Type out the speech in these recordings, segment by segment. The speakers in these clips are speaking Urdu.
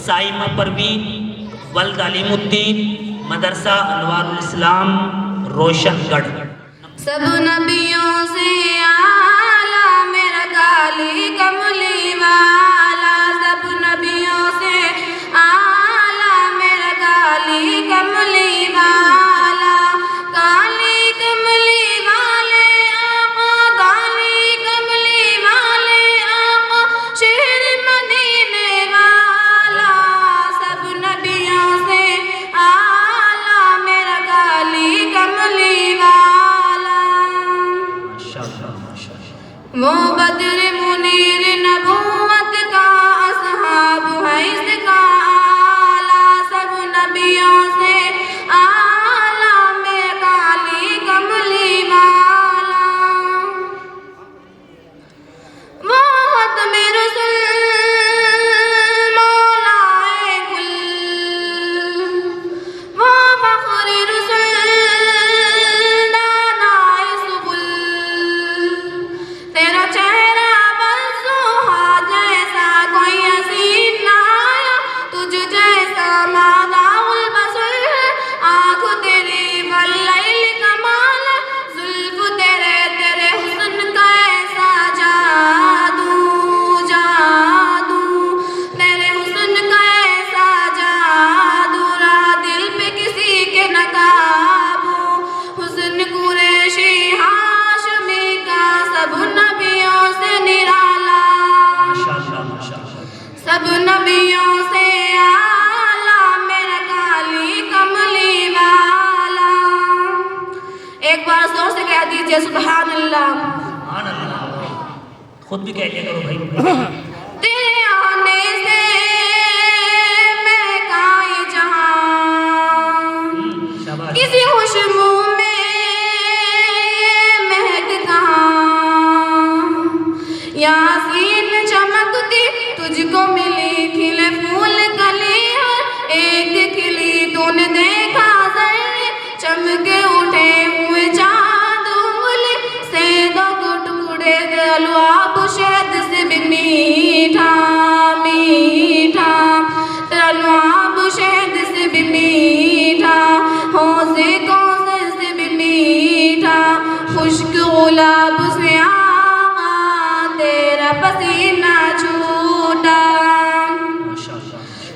سائمہ پروین، ولد علیم الدین، مدرسہ انوار الاسلام، روشن گڑھ۔ سب نبیوں سے اعلیٰ میرا کالی کملی والا، سب نبیوں سے اعلیٰ میرا کالی کملی والا، کالی کملی والے آقا، کالی کملی والے آقا، شہر مدینے والا، سب نبیوں سے اعلیٰ میرا کالی کملی والا۔ وہ بدر منیر نبوت کا اصحاب ہے اس کا آلہ، سب نبیوں سے اعلیٰ میں کالی کملی والا۔ وہ ختم رسل مولائے کل، وہ فخر رسل دانائے سبل، تیرا چہرہ بزوہا جیسا کوئی حسین نہ آیا، تجھ جیسا مادہ البصر، آنکھ تیری واللیل کمال، زلف تیرے تیرے حسن کا ایسا جادو، جادو تیرے حسن کا ایسا جادو، رہا دل پہ کسی کے نہ قابو، حسن قریشی ہاشمی کا سب نبیوں سے نرالا، سب نبیوں سے اعلیٰ میرا کالی کملی والا۔ ایک بار زور سے کہہ دیجئے سبحان اللہ۔ سبحان اللہ، خود بھی کہہ لیا کرو بھائی۔ تیرے آنے سے مہکائی جہاں، کسی خوشبو میں مہک کہاں، یاسین چمکتی تجھ کو ملی، کھلے پھول کلی ہر ایک کھلی، تو نے دیکھا ذرے چمکے اٹھے ہوئے چاند انگلی سے، دو ٹکڑے الواب شہد سے بھی میٹھا میٹھا، تیرا لعاب شہد سے بھی میٹھا، حوض کوثر سے بھی میٹھا، خشک گلاب سے آقا تیرا پسینہ چھوٹا،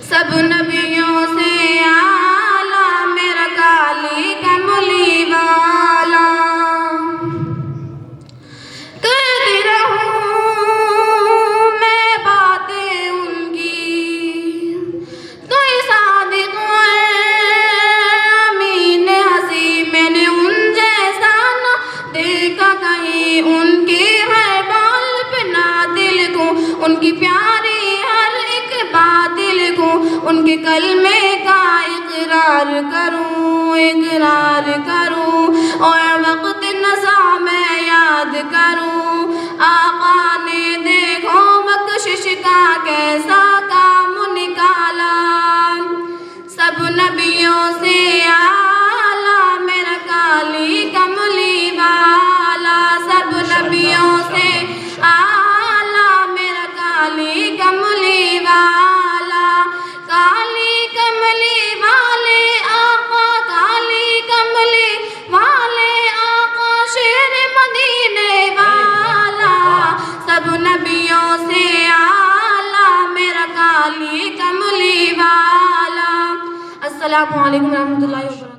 سب نبیوں سے اعلیٰ میرا کالی کملی والا۔ کرتی رہوں میں باتیں ان کی، کوئی صادق امین ہنسی، میں نے ان جیسا نہ دیکھا کہیں، ان کی ہر بال پہ نادل کو، ان کی پیاری ہر ایک باطل کو، ان کے کلمے کا اقرار کروں، اقرار کروں، اور وقت نزاع میں یاد کروں، آقا نے دیکھو بخشش کا کیسا کام نکالا، سب نبیوں سے اعلیٰ میرا کالی کملی والا، سب نبیوں سے اعلیٰ میرا کالی کملی والا، کالی کملی والے آقا، کالی کملی والے آقا، شہر مدینے والا، سب نبیوں سے اعلیٰ میرا کالی کملی والا۔ السلام علیکم ورحمۃ اللہ وبرکاتہ۔